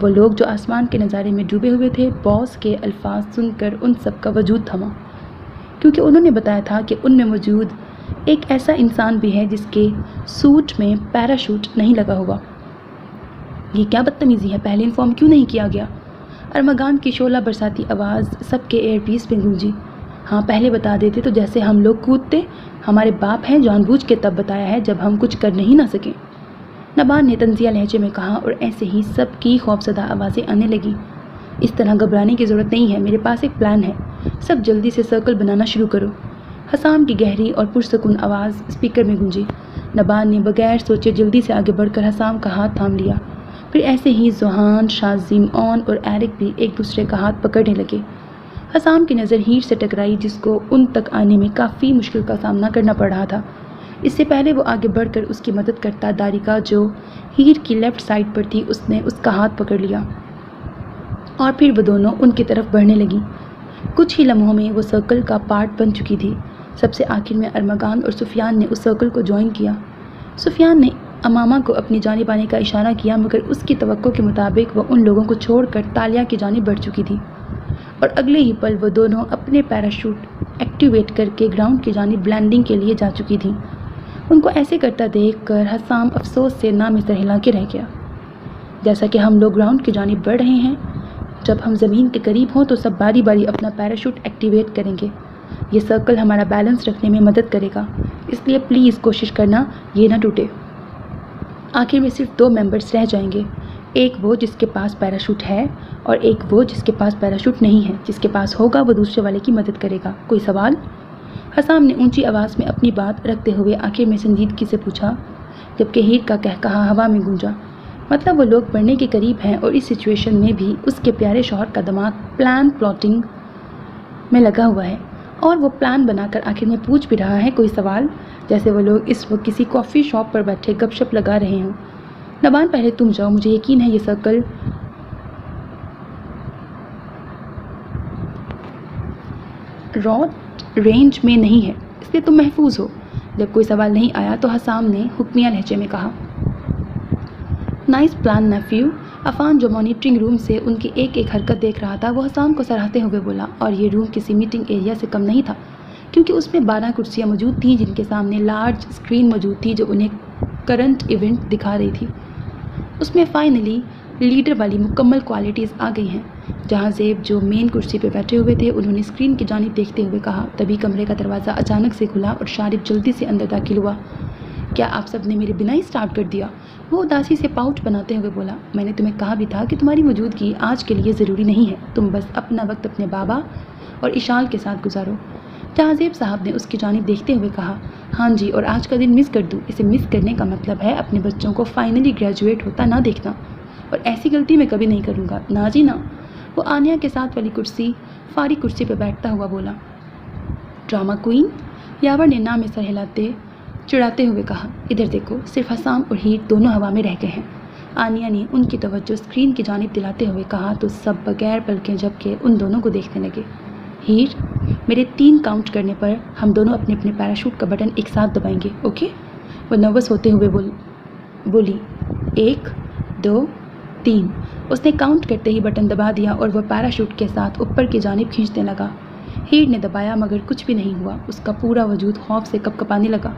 وہ لوگ جو آسمان کے نظارے میں ڈوبے ہوئے تھے، باس کے الفاظ سن کر ان سب کا وجود تھما، کیونکہ انہوں نے بتایا تھا کہ ان میں موجود ایک ایسا انسان بھی ہے جس کے سوٹ میں پیراشوٹ نہیں لگا ہوا۔ یہ کیا بدتمیزی ہے، پہلے انفارم کیوں نہیں کیا گیا؟ ارمغان کی شعلہ برساتی آواز سب کے ایئر پیس میں گونجی۔ ہاں، پہلے بتا دیتے تو جیسے ہم لوگ کودتے، ہمارے باپ ہیں، جان بوجھ کے تب بتایا ہے جب ہم کچھ کر نہیں نہ سکیں، نبان نے طنزیہ لہجے میں کہا، اور ایسے ہی سب کی خوفزدہ آوازیں آنے لگیں۔ اس طرح گھبرانے کی ضرورت نہیں ہے، میرے پاس ایک پلان ہے، سب جلدی سے سرکل بنانا شروع کرو۔ حسام کی گہری اور پرسکون آواز اسپیکر میں گونجی۔ نبان نے بغیر سوچے جلدی سے آگے بڑھ کر حسام کا ہاتھ تھام لیا، پھر ایسے ہی زوہان، شازیم، اون اور ایرک بھی ایک دوسرے کا ہاتھ پکڑنے لگے۔ حسام کی نظر ہیر سے ٹکرائی، جس کو ان تک آنے میں کافی مشکل کا سامنا کرنا پڑ رہا تھا۔ اس سے پہلے وہ آگے بڑھ کر اس کی مدد کرتا، داریکا جو ہیر کی لیفٹ سائڈ پر تھی، اس نے اس کا ہاتھ پکڑ لیا اور پھر وہ دونوں ان کی طرف بڑھنے لگیں۔ کچھ ہی لمحوں میں وہ سرکل کا پارٹ بن چکی تھی۔ سب سے آخر میں ارمغان اور سفیان نے اس سرکل کو جوائن کیا۔ سفیان نے امامہ کو اپنی جانب آنے کا اشارہ کیا، مگر اس کی توقع کے مطابق وہ ان لوگوں کو چھوڑ کر تالیہ کی جانب بڑھ چکی تھی، اور اگلے ہی پل وہ دونوں اپنے پیراشوٹ ایکٹیویٹ کر کے گراؤنڈ کی جانب لینڈنگ کے لیے جا چکی تھیں۔ ان کو ایسے کرتا دیکھ کر حسام افسوس سے نہ میں سر ہلا کے رہ گیا۔ جیسا کہ ہم لوگ گراؤنڈ کی جانب بڑھ رہے ہیں، جب ہم زمین کے قریب ہوں تو سب باری باری اپنا پیراشوٹ ایکٹیویٹ کریں گے، یہ سرکل ہمارا بیلنس رکھنے میں مدد کرے گا، اس لیے پلیز کوشش کرنا یہ نہ ٹوٹے۔ آخر میں صرف 2 ممبرس رہ جائیں گے، ایک وہ جس کے پاس پیراشوٹ ہے اور ایک وہ جس کے پاس پیراشوٹ نہیں ہے، جس کے پاس ہوگا وہ دوسرے والے کی مدد کرے گا۔ کوئی سوال؟ حسام نے اونچی آواز میں اپنی بات رکھتے ہوئے آخر میں سنجیدگی سے پوچھا، جبکہ ہیر کا کہا ہوا میں گونجا۔ مطلب وہ لوگ پڑھنے کے قریب ہیں اور اس سچویشن میں بھی اس کے پیارے شوہر کا دماغ پلاٹنگ میں لگا ہوا ہے، اور وہ پلان بنا کر آخر میں پوچھ بھی رہا ہے۔ کوئی سوال؟ جیسے وہ لوگ اس وقت کسی کافی شاپ پر بیٹھے گپ شپ لگا رہے ہوں۔ نبان، پہلے تم جاؤ، مجھے یقین ہے یہ سرکل راڈ رینج میں نہیں ہے، اس لیے تم محفوظ ہو۔ جب کوئی سوال نہیں آیا تو حسام نے حکمیہ لہجے میں کہا، نائس پلان نیفیو۔ عفان جو مانیٹرنگ روم سے ان کی ایک ایک حرکت دیکھ رہا تھا، وہ حسام کو سراہتے ہوئے بولا، اور یہ روم کسی میٹنگ ایریا سے کم نہیں تھا، کیونکہ اس میں 12 کرسیاں موجود تھیں جن کے سامنے لارج اسکرین موجود تھی جو انہیں کرنٹ ایونٹ دکھا رہی تھی۔ اس میں فائنلی لیڈر والی مکمل کوالٹیز آ گئی ہیں۔ جہاں زیب جو مین کرسی پہ بیٹھے ہوئے تھے، انہوں نے اسکرین کی جانب دیکھتے ہوئے کہا، تبھی کمرے کا دروازہ اچانک سے کھلا اور شارف جلدی سے اندر داخل ہوا۔ کیا آپ سب نے میرے بنا ہی اسٹارٹ کر دیا؟ وہ اداسی سے پاؤچ بناتے ہوئے بولا، میں نے تمہیں کہا بھی تھا کہ تمہاری موجودگی آج کے لیے ضروری نہیں ہے، تم بس اپنا وقت اپنے بابا اور اشال کے ساتھ گزارو۔ جہازیب صاحب نے اس کی جانب دیکھتے ہوئے کہا، ہاں جی، اور آج کا دن مس کر دوں، اسے مس کرنے کا مطلب ہے اپنے بچوں کو فائنلی گریجویٹ ہوتا نہ دیکھنا، اور ایسی غلطی میں کبھی نہیں کروں گا، نہ جی نہ۔ وہ آنیا کے ساتھ والی فارغ کرسی پہ بیٹھتا ہوا بولا۔ ڈرامہ کوئین، یاور نے نام میں سر ہلاتے چڑھاتے ہوئے کہا، ادھر دیکھو، صرف حسام اور ہیر دونوں ہوا میں رہ گئے ہیں۔ آنیا نے ان کی توجہ اسکرین کی جانب دلاتے ہوئے کہا تو سب بغیر پلکیں جھپکے ان دونوں کو دیکھنے لگے۔ ہیر، میرے 3 کاؤنٹ کرنے پر ہم دونوں اپنے اپنے پیراشوٹ کا بٹن ایک ساتھ دبائیں گے، اوکے؟ وہ نروس ہوتے ہوئے بولی، 1 2 3۔ اس نے کاؤنٹ کرتے ہی بٹن دبا دیا اور وہ پیراشوٹ کے ساتھ اوپر کی جانب کھینچنے لگا۔ ہیر نے دبایا مگر کچھ بھی نہیں ہوا، اس کا پورا وجود خوف سے کپ کپانے لگا۔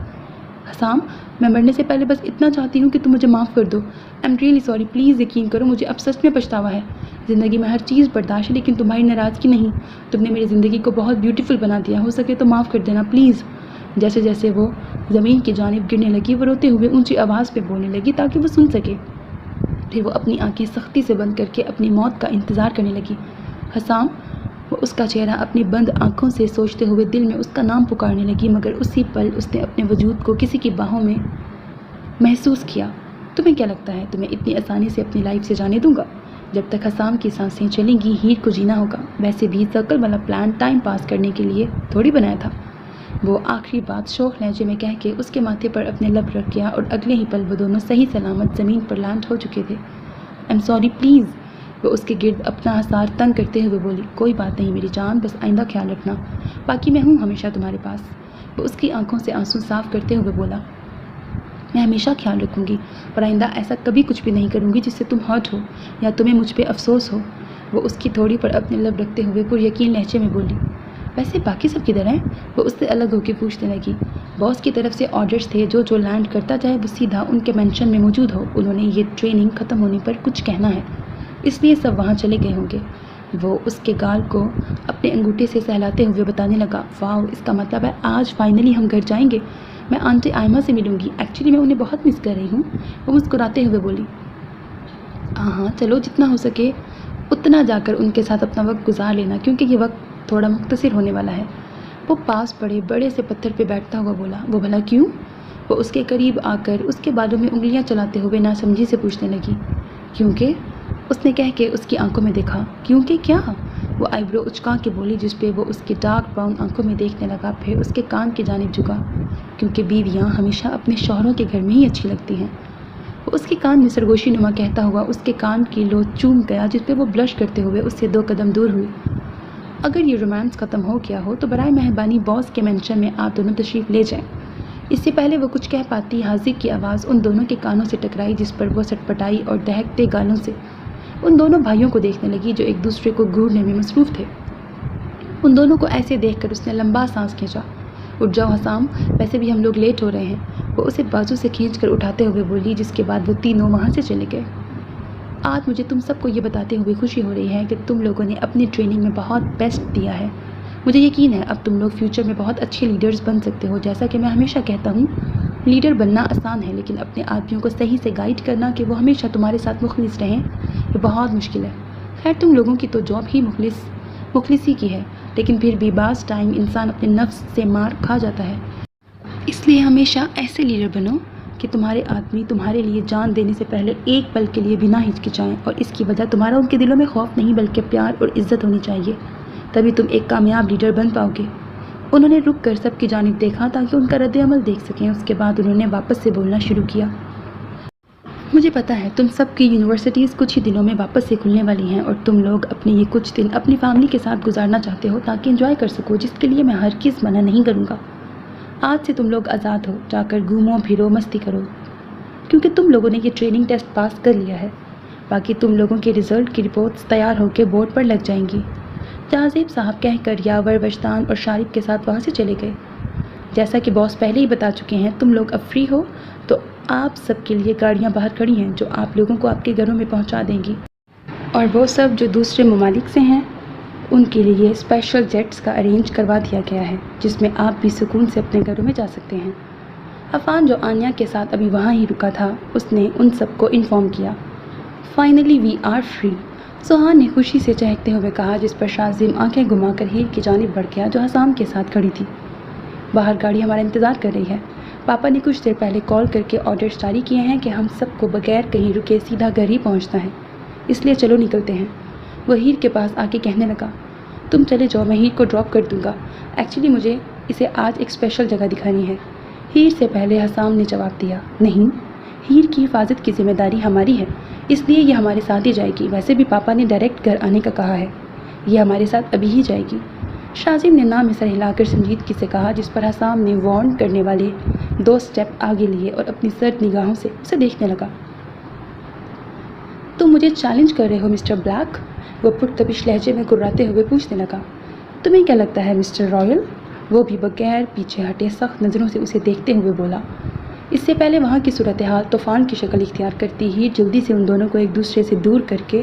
حسام، میں مرنے سے پہلے بس اتنا چاہتی ہوں کہ تم مجھے معاف کر دو، I am really sorry, please یقین کرو، مجھے اب سچ میں پچھتاوا ہے، زندگی میں ہر چیز برداشت ہے لیکن تمہاری ناراضگی نہیں. تم نے میری زندگی کو بہت بیوٹیفل بنا دیا. ہو سکے تو معاف کر دینا پلیز. جیسے جیسے وہ زمین کی جانب گرنے لگی وہ روتے ہوئے اونچی آواز پہ بولنے لگی تاکہ وہ سن سکے. پھر وہ اپنی آنکھیں سختی سے بند کر کے اپنی موت کا انتظار کرنے لگی. حسام. وہ اس کا چہرہ اپنی بند آنکھوں سے سوچتے ہوئے دل میں اس کا نام پکارنے لگی مگر اسی پل اس نے اپنے وجود کو کسی کی باہوں میں محسوس کیا. تمہیں کیا لگتا ہے تمہیں اتنی آسانی سے اپنی لائف سے جانے دوں گا؟ جب تک حسام کی سانسیں چلیں گی ہیر کو جینا ہوگا. ویسے بھی سرکل والا پلان ٹائم پاس کرنے کے لیے تھوڑی بنایا تھا. وہ آخری بات شوخ لہجے میں کہہ کے اس کے ماتھے پر اپنے لب رکھ گیا اور اگلے ہی پل وہ دونوں صحیح سلامت زمین پر لینڈ ہو چکے تھے. I am sorry please. وہ اس کے گرد اپنا حصار تنگ کرتے ہوئے بولی. کوئی بات نہیں میری جان, بس آئندہ خیال رکھنا. باقی میں ہوں ہمیشہ تمہارے پاس. وہ اس کی آنکھوں سے آنسو صاف کرتے ہوئے بولا. میں ہمیشہ خیال رکھوں گی اور آئندہ ایسا کبھی کچھ بھی نہیں کروں گی جس سے تم ہرٹ ہو یا تمہیں مجھ پہ افسوس ہو. وہ اس کی تھوڑی پر اپنے لب رکھتے ہوئے پر یقین لہجے میں بولی. ویسے باقی سب کدھر ہیں؟ وہ اس سے الگ ہو کے پوچھنے لگی. باس کی طرف سے آرڈرز تھے جو لینڈ کرتا جائے وہ سیدھا ان کے مینشن میں موجود ہو. انہوں نے یہ ٹریننگ ختم ہونے پر کچھ کہنا ہے اس لیے سب وہاں چلے گئے ہوں گے. وہ اس کے گال کو اپنے انگوٹھے سے سہلاتے ہوئے بتانے لگا. واو, اس کا مطلب ہے آج فائنلی ہم گھر جائیں گے. میں آنٹی آئمہ سے ملوں گی. ایکچولی میں انہیں بہت مس کر رہی ہوں. وہ مسکراتے ہوئے بولی. ہاں چلو جتنا ہو سکے اتنا جا کر ان کے ساتھ اپنا وقت گزار لینا کیونکہ یہ وقت تھوڑا مختصر ہونے والا ہے. وہ پاس پڑے بڑے سے پتھر پہ بیٹھتا ہوا بولا. وہ بھلا کیوں؟ وہ اس کے قریب آ کر اس کے بالوں میں انگلیاں چلاتے ہوئے ناسمجھی سے پوچھنے لگی. کیونکہ اس نے کہہ کے اس کی آنکھوں میں دیکھا. کیونکہ کیا؟ وہ آئی برو اچکا کے بولی جس پہ وہ اس کی ڈارک براؤن آنکھوں میں دیکھنے لگا. پھر اس کے کان کی جانب جھکا. کیونکہ بیویاں ہمیشہ اپنے شوہروں کے گھر میں ہی اچھی لگتی ہیں. وہ اس کے کان میں سرگوشی نما کہتا ہوا اس کے کان کی لو چوم گیا جس پہ وہ بلش کرتے ہوئے اس سے 2 قدم دور ہوئی. اگر یہ رومانس ختم ہو گیا ہو تو برائے مہربانی باس کے مینشن میں آپ دونوں تشریف لے جائیں. اس سے پہلے وہ کچھ کہہ پاتی حاضر کی آواز ان دونوں کے کانوں سے ٹکرائی جس پر وہ سٹپٹائی اور دہکتے گالوں سے ان دونوں بھائیوں کو دیکھنے لگی جو ایک دوسرے کو گھورنے میں مصروف تھے. ان دونوں کو ایسے دیکھ کر اس نے لمبا سانس کھینچا. اٹھ جاؤ حسام, ویسے بھی ہم لوگ لیٹ ہو رہے ہیں. وہ اسے بازو سے کھینچ کر اٹھاتے ہوئے بولی جس کے بعد وہ تینوں وہاں سے چلے گئے. آج مجھے تم سب کو یہ بتاتے ہوئے خوشی ہو رہی ہے کہ تم لوگوں نے اپنی ٹریننگ میں بہت بیسٹ دیا ہے. مجھے یقین ہے اب تم لوگ فیوچر میں بہت اچھے لیڈرز بن سکتے ہو. جیسا کہ میں ہمیشہ کہتا ہوں لیڈر بننا آسان ہے لیکن اپنے آدمیوں کو صحیح سے گائیڈ کرنا کہ وہ ہمیشہ تمہارے ساتھ مخلص رہیں یہ بہت مشکل ہے. خیر تم لوگوں کی تو جاب ہی مخلصی کی ہے لیکن پھر بھی بعض ٹائم انسان اپنے نفس سے مار کھا جاتا ہے. اس لیے ہمیشہ ایسے لیڈر بنو کہ تمہارے آدمی تمہارے لیے جان دینے سے پہلے ایک پل کے لیے بھی نہ ہچکچائیں اور اس کی وجہ تمہارا ان کے دلوں میں خوف نہیں بلکہ پیار اور عزت ہونی چاہیے. تبھی تم ایک کامیاب لیڈر بن پاؤ گے. انہوں نے رک کر سب کی جانب دیکھا تاکہ ان کا رد عمل دیکھ سکیں. اس کے بعد انہوں نے واپس سے بولنا شروع کیا. مجھے پتا ہے تم سب کی یونیورسٹیز کچھ ہی دنوں میں واپس سے کھلنے والی ہیں اور تم لوگ اپنے یہ کچھ دن اپنی فیملی کے ساتھ گزارنا چاہتے ہو تاکہ انجوائے کر سکو جس کے لیے میں ہرگز منع نہیں کروں گا. آج سے تم لوگ آزاد ہو, جا کر گھومو پھرو مستی کرو کیونکہ تم لوگوں نے یہ ٹریننگ ٹیسٹ پاس کر لیا ہے. باقی تم لوگوں کے رزلٹ کی رپورٹس تیار ہو کے بورڈ پر لگ جائیں گی. جہازیب صاحب کہہ کر یاور وجدان اور شارب کے ساتھ وہاں سے چلے گئے. جیسا کہ باس پہلے ہی بتا چکے ہیں تم لوگ اب فری ہو تو آپ سب کے لیے گاڑیاں باہر کھڑی ہیں جو آپ لوگوں کو آپ کے گھروں میں پہنچا دیں گی اور وہ سب جو دوسرے ممالک سے ہیں ان کے لیے اسپیشل جیٹس کا ارینج کروا دیا گیا ہے جس میں آپ بھی سکون سے اپنے گھروں میں جا سکتے ہیں. عفان جو آنیا کے ساتھ ابھی وہاں ہی رکا تھا اس نے ان سب کو انفارم کیا. Finally we are free. Sohan نے خوشی سے چہکتے ہوئے کہا جس پر شازم آنکھیں گھما کر ہیر کی جانب بڑھ گیا جو حسام کے ساتھ کھڑی تھی. باہر گاڑی ہمارا انتظار کر رہی ہے. پاپا نے کچھ دیر پہلے کال کر کے آرڈرز جاری کیے ہیں کہ ہم سب کو بغیر کہیں رکے سیدھا گھر ہی پہنچنا ہے اس لیے چلو نکلتے ہیں. وہ ہیر کے پاس آ کے کہنے لگا. تم چلے جاؤ, میں ہیر کو ڈراپ کر دوں گا. ایکچولی مجھے اسے آج ایک اسپیشل جگہ دکھانی ہے. ہیر سے پہلے حسام نے جواب دیا. نہیں, ہیر کی حفاظت کی ذمہ داری ہماری ہے اس لیے یہ ہمارے ساتھ ہی جائے گی. ویسے بھی پاپا نے ڈائریکٹ گھر آنے کا کہا ہے. یہ ہمارے ساتھ ابھی ہی جائے گی. شازم نے نام میں سر ہلا کر سنجیدگی سے کہا جس پر حسام نے وارن کرنے والے 2 اسٹیپ آگے لیے اور اپنی سرد نگاہوں سے اسے دیکھنے لگا. تم مجھے چیلنج کر رہے ہو مسٹر بلیک؟ وہ پرتپش لہجے میں گراتے ہوئے پوچھنے لگا. تمہیں کیا لگتا ہے مسٹر رائل؟ وہ بھی بغیر پیچھے ہٹے سخت نظروں سے اسے دیکھتے ہوئے بولا. اس سے پہلے وہاں کی صورتحال طوفان کی شکل اختیار کرتی ہی جلدی سے ان دونوں کو ایک دوسرے سے دور کر کے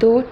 2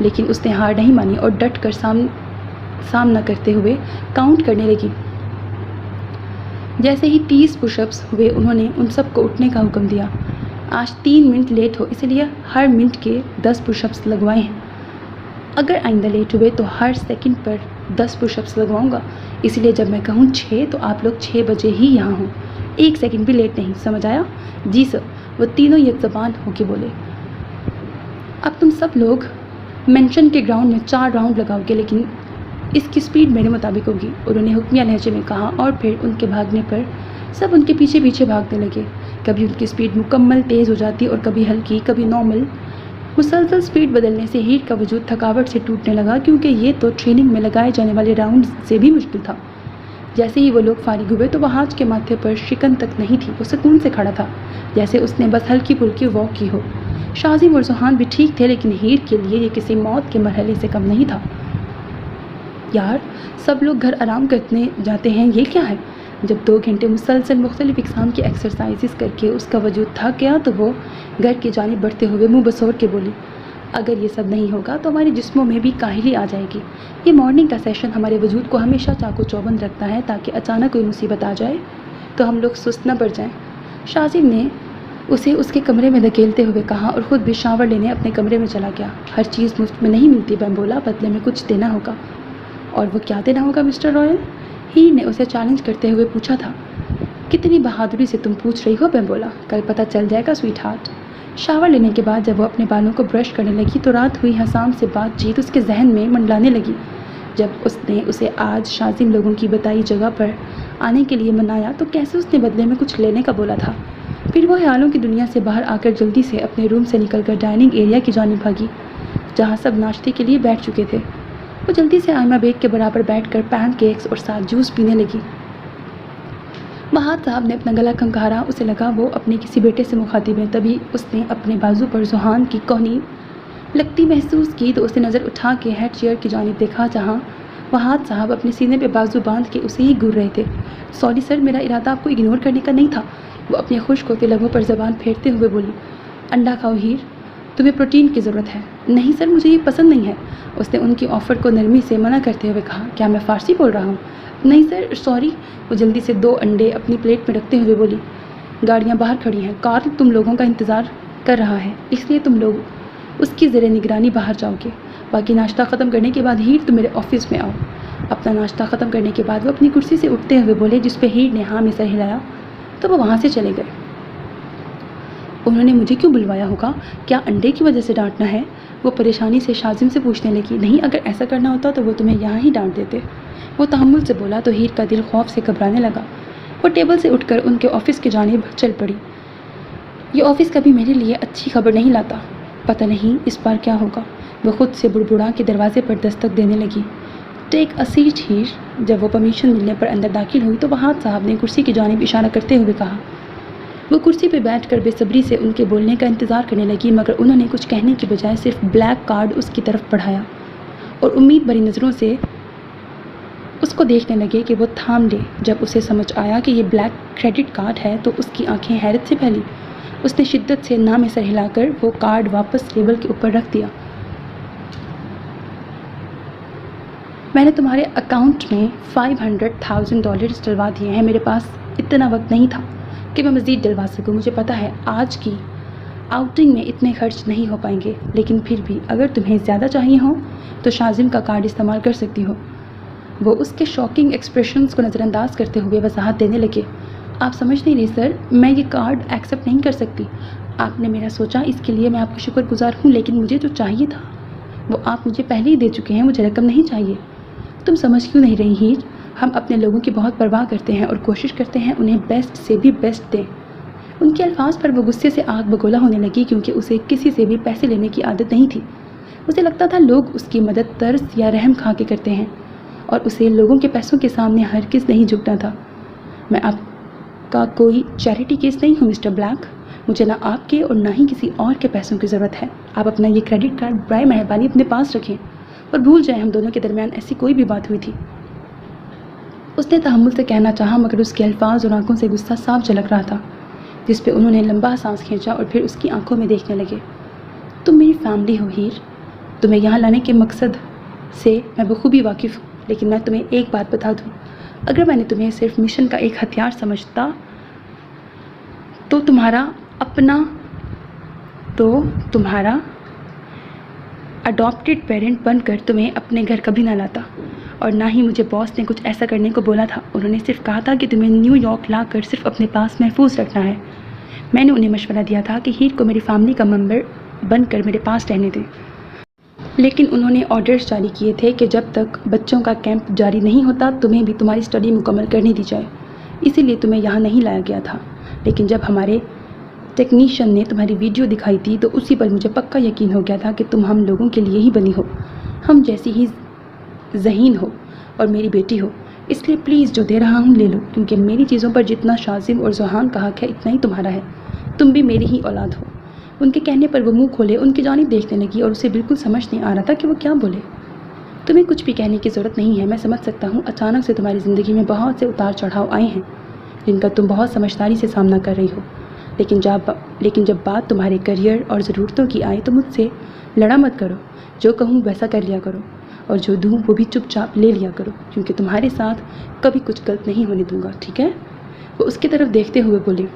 لیکن اس نے ہار نہیں مانی اور ڈٹ کر سامنا کرتے ہوئے کاؤنٹ کرنے لگی۔ جیسے ہی 30 پش اپس ہوئے انہوں نے ان سب کو اٹھنے کا حکم دیا۔ آج 3 منٹ لیٹ ہو، اس لیے ہر منٹ کے 10 پش اپس لگوائے ہیں۔ اگر آئندہ لیٹ ہوئے تو ہر سیکنڈ پر 10 پش اپس لگواؤں گا، اس لیے جب میں کہوں 6 تو آپ لوگ 6 بجے ہی یہاں ہوں، 1 سیکنڈ بھی لیٹ نہیں، سمجھ آیا؟ جی سر، وہ تینوں یک زبان ہو کے بولے۔ اب تم سب لوگ مینشن کے گراؤنڈ میں 4 راؤنڈ لگاؤ گے، لیکن اس کی سپیڈ میرے مطابق ہوگی، انہوں نے حکمیہ لہجے میں کہا، اور پھر ان کے بھاگنے پر سب ان کے پیچھے پیچھے بھاگنے لگے۔ کبھی ان کی سپیڈ مکمل تیز ہو جاتی اور کبھی ہلکی، کبھی نارمل۔ مسلسل سپیڈ بدلنے سے ہیر کا وجود تھکاوٹ سے ٹوٹنے لگا، کیونکہ یہ تو ٹریننگ میں لگائے جانے والے راؤنڈ سے بھی مشکل تھا۔ جیسے ہی وہ لوگ فارغ ہوئے تو وہاج کے ماتھے پر شکن تک نہیں تھی، وہ سکون سے کھڑا تھا، جیسے اس نے بس ہلکی پھلکی واک کی ہو۔ شاذم اور زحان بھی ٹھیک تھے، لیکن ہیر کے لیے یہ کسی موت کے مرحلے سے کم نہیں تھا۔ یار، سب لوگ گھر آرام کرنے جاتے ہیں، یہ کیا ہے؟ جب 2 گھنٹے مسلسل مختلف اقسام کی ایکسرسائزز کر کے اس کا وجود تھک گیا تو وہ گھر کی جانب بڑھتے ہوئے منہ بسور کے بولی، اگر یہ سب نہیں ہوگا تو ہمارے جسموں میں بھی کاہلی آ جائے گی۔ یہ مارننگ کا سیشن ہمارے وجود کو ہمیشہ چاقو چوبند رکھتا ہے، تاکہ اچانک کوئی مصیبت آ جائے تو ہم لوگ سست نہ پڑ جائیں۔ شاذم نے اسے اس کے کمرے میں دھکیلتے ہوئے کہا اور خود بھی شاور لینے اپنے کمرے میں چلا گیا۔ ہر چیز مفت میں نہیں ملتی، بیم بولا، بدلے میں کچھ دینا ہوگا۔ اور وہ کیا دینا ہوگا مسٹر رائل؟ ہیر نے اسے چیلنج کرتے ہوئے پوچھا تھا۔ کتنی بہادری سے تم پوچھ رہی ہو، بیم بولا، کل پتہ چل جائے گا سویٹ ہارٹ۔ شاور لینے کے بعد جب وہ اپنے بالوں کو برش کرنے لگی تو رات ہوئی حسام سے بات چیت اس کے ذہن میں منڈلانے لگی۔ جب اس نے اسے آج شاذم لوگوں کی بتائی جگہ پر آنے کے لیے منایا تو کیسے اس نے بدلے میں کچھ لینے کا بولا تھا۔ پھر وہ خیالوں کی دنیا سے باہر آ کر جلدی سے اپنے روم سے نکل کر ڈائننگ ایریا کی جانب بھاگی، جہاں سب ناشتے کے لیے بیٹھ چکے تھے۔ وہ جلدی سے آئمہ بیگ کے برابر بیٹھ کر پین کیکس اور ساتھ جوس پینے لگی۔ بہاد صاحب نے اپنا گلا کھنکھارا، اسے لگا وہ اپنے کسی بیٹے سے مخاطب ہے۔ تبھی اس نے اپنے بازو پر زحان کی کونی لگتی محسوس کی تو اسے نظر اٹھا کے ہیڈ چیئر کی جانب دیکھا، جہاں بہاد صاحب اپنے سینے پہ بازو باندھ کے اسے ہی گور رہے تھے۔ سوری سر، میرا ارادہ آپ کو اگنور کرنے کا نہیں تھا، وہ اپنے خشک ہوتے لبوں پر زبان پھیرتے ہوئے بولی۔ انڈا کھاؤ ہیر، تمہیں پروٹین کی ضرورت ہے۔ نہیں سر، مجھے یہ پسند نہیں ہے، اس نے ان کی آفر کو نرمی سے منع کرتے ہوئے کہا۔ کیا میں فارسی بول رہا ہوں؟ نہیں سر، سوری، وہ جلدی سے 2 انڈے اپنی پلیٹ میں رکھتے ہوئے بولی۔ گاڑیاں باہر کھڑی ہیں، کارل تم لوگوں کا انتظار کر رہا ہے، اس لیے تم لوگ اس کی زیر نگرانی باہر جاؤ گے۔ باقی ناشتہ ختم کرنے کے بعد ہیر تم میرے آفس میں آؤ۔ اپنا ناشتہ ختم کرنے کے بعد وہ اپنی کرسی سے اٹھتے ہوئے بولے، جس پہ ہیر نے ہاں میں سر ہلایا تو وہ وہاں سے چلے گئے۔ انہوں نے مجھے کیوں بلوایا ہوگا؟ کیا انڈے کی وجہ سے ڈانٹنا ہے؟ وہ پریشانی سے شاذم سے پوچھنے لگی۔ نہیں، اگر ایسا کرنا ہوتا تو وہ تمہیں یہاں ہی ڈانٹ دیتے، وہ تحمل سے بولا تو ہیر کا دل خوف سے گھبرانے لگا۔ وہ ٹیبل سے اٹھ کر ان کے آفس کی جانب چل پڑی۔ یہ آفس کبھی میرے لیے اچھی خبر نہیں لاتا، پتہ نہیں اس بار کیا ہوگا، وہ خود سے بڑبڑا کے دروازے پر دستک دینے لگی۔ ٹیک اے سیٹ ہیر۔ جب وہ پرمیشن ملنے پر اندر داخل ہوئی تو بہاد صاحب نے کرسی کی جانب اشارہ کرتے ہوئے کہا۔ وہ کرسی پہ بیٹھ کر بے صبری سے ان کے بولنے کا انتظار کرنے لگی، مگر انہوں نے کچھ کہنے کی بجائے صرف بلیک کارڈ اس کی طرف بڑھایا اور امید بھری نظروں سے اس کو دیکھنے لگے کہ وہ تھام لے۔ جب اسے سمجھ آیا کہ یہ بلیک کریڈٹ کارڈ ہے تو اس کی آنکھیں حیرت سے پھیلی۔ اس نے شدت سے نہ میں سر ہلا کر وہ کارڈ واپس ٹیبل کے اوپر رکھ دیا۔ میں نے تمہارے اکاؤنٹ میں $500,000 ڈلوا دیے ہیں، میرے پاس اتنا وقت نہیں تھا کہ میں مزید ڈلوا سکوں۔ مجھے پتہ ہے آج کی آؤٹنگ میں اتنے خرچ نہیں ہو پائیں گے، لیکن پھر بھی اگر تمہیں زیادہ چاہیے ہوں تو شاذم کا کارڈ استعمال کر سکتی ہو۔ وہ اس کے شاکنگ ایکسپریشنز کو نظر انداز کرتے ہوئے وضاحت دینے لگے۔ آپ سمجھ نہیں رہے سر، میں یہ کارڈ ایکسیپٹ نہیں کر سکتی۔ آپ نے میرا سوچا، اس کے لیے میں آپ کا شکر گزار ہوں، لیکن مجھے جو چاہیے تھا وہ آپ مجھے پہلے ہی دے چکے ہیں، مجھے رقم نہیں چاہیے۔ تم سمجھ کیوں نہیں رہی ہیر؟ ہم اپنے لوگوں کی بہت پرواہ کرتے ہیں اور کوشش کرتے ہیں انہیں بیسٹ سے بھی بیسٹ دیں۔ ان کے الفاظ پر وہ غصے سے آگ بگولا ہونے لگی، کیونکہ اسے کسی سے بھی پیسے لینے کی عادت نہیں تھی۔ اسے لگتا تھا لوگ اس کی مدد ترس یا رحم کھا کے کرتے ہیں، اور اسے لوگوں کے پیسوں کے سامنے ہرگز نہیں جھکنا تھا۔ میں آپ کا کوئی چیریٹی کیس نہیں ہوں مسٹر بلیک، مجھے نہ آپ کے اور نہ ہی کسی اور کے پیسوں کی ضرورت ہے۔ آپ اپنا یہ کریڈٹ کارڈ برائے مہربانی اپنے پاس رکھیں اور بھول جائیں ہم دونوں کے درمیان ایسی کوئی بھی بات ہوئی تھی۔ اس نے تحمل سے کہنا چاہا، مگر اس کے الفاظ اور آنکھوں سے غصہ صاف جھلک رہا تھا، جس پہ انہوں نے لمبا سانس کھینچا اور پھر اس کی آنکھوں میں دیکھنے لگے۔ تم میری فیملی ہو ہیر، تمہیں یہاں لانے کے مقصد سے میں بخوبی واقف ہوں، لیکن میں تمہیں ایک بات بتا دوں، اگر میں نے تمہیں صرف مشن کا ایک ہتھیار سمجھتا تو تمہارا اڈاپٹیڈ پیرنٹ بن کر تمہیں اپنے گھر کبھی نہ لاتا، اور نہ ہی مجھے باس نے کچھ ایسا کرنے کو بولا تھا۔ انہوں نے صرف کہا تھا کہ تمہیں نیو یارک لا کر صرف اپنے پاس محفوظ رکھنا ہے۔ میں نے انہیں مشورہ دیا تھا کہ ہیر کو میری فیملی کا ممبر بن کر میرے پاس رہنے دیں، لیکن انہوں نے آرڈرز جاری کیے تھے کہ جب تک بچوں کا کیمپ جاری نہیں ہوتا تمہیں بھی تمہاری اسٹڈی مکمل کرنے دی جائے، اسی لیے تمہیں یہاں نہیں لایا گیا تھا۔ لیکن جب ہمارے ٹیکنیشین نے تمہاری ویڈیو دکھائی تھی تو اسی پر مجھے پکا یقین ہو گیا تھا کہ تم ہم لوگوں کے لیے ہی بنی ہو، ہم جیسی ہی ذہین ہو اور میری بیٹی ہو۔ اس لیے پلیز جو دے رہا ہوں لے لو، کیونکہ میری چیزوں پر جتنا شازم اور زحان کا حق ہے اتنا ہی تمہارا ہے۔ تم بھی میری ہی اولاد ہو۔ ان کے کہنے پر وہ منہ کھولے ان کی جانب دیکھنے لگی اور اسے بالکل سمجھ نہیں آ رہا تھا کہ وہ کیا بولے۔ تمہیں کچھ بھی کہنے کی ضرورت نہیں ہے، میں سمجھ سکتا ہوں اچانک سے تمہاری زندگی میں بہت سے اتار چڑھاؤ آئے ہیں جن کا تم بہت سمجھداری سے سامنا کر رہی ہو، لیکن جب بات تمہارے کیریئر اور ضرورتوں کی آئے تو مجھ سے لڑا مت کرو، جو کہوں ویسا کر لیا کرو، اور جو دوں وہ بھی چپ چاپ لے لیا کرو، کیونکہ تمہارے ساتھ کبھی کچھ غلط نہیں ہونے دوں گا، ٹھیک ہے؟ وہ اس کی طرف دیکھتے ہوئے بولے،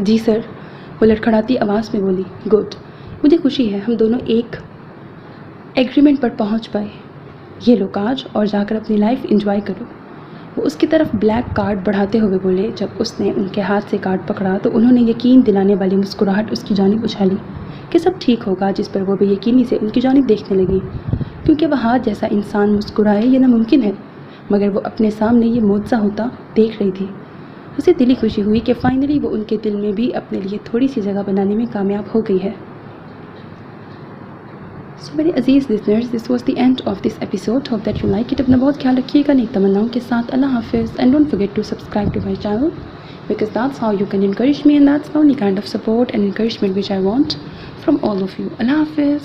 جی سر، وہ لڑکھڑاتی آواز میں بولی، گڈ، مجھے خوشی ہے ہم دونوں ایک ایگریمنٹ پر پہنچ پائے، یہ لو کاج اور جا کر اپنی لائف انجوائے کرو۔ وہ اس کی طرف بلیک کارڈ بڑھاتے ہوئے بولے۔ جب اس نے ان کے ہاتھ سے کارڈ پکڑا تو انہوں نے یقین دلانے والی مسکراہٹ اس کی جانب اچھالی کہ سب ٹھیک ہوگا، جس پر وہ بے یقینی سے ان کی جانب دیکھنے لگی، کیونکہ وہ ہاتھ جیسا انسان مسکرائے یہ ناممکن ہے، مگر وہ اپنے سامنے یہ معجزہ ہوتا دیکھ رہی تھی۔ اسے دلی خوشی ہوئی کہ فائنلی وہ ان کے دل میں بھی اپنے لیے تھوڑی سی جگہ بنانے میں کامیاب ہو گئی ہے۔ سو میرے عزیز listeners, this was the end of this episode, hope that you like it. اپنا بہت خیال رکھیے گا نیک تمناؤں کے ساتھ۔ اللہ حافظ، and don't forget to subscribe to my channel because that's how you can encourage me, and that's the only kind of support and encouragement which I want from all of you. Allah Hafiz.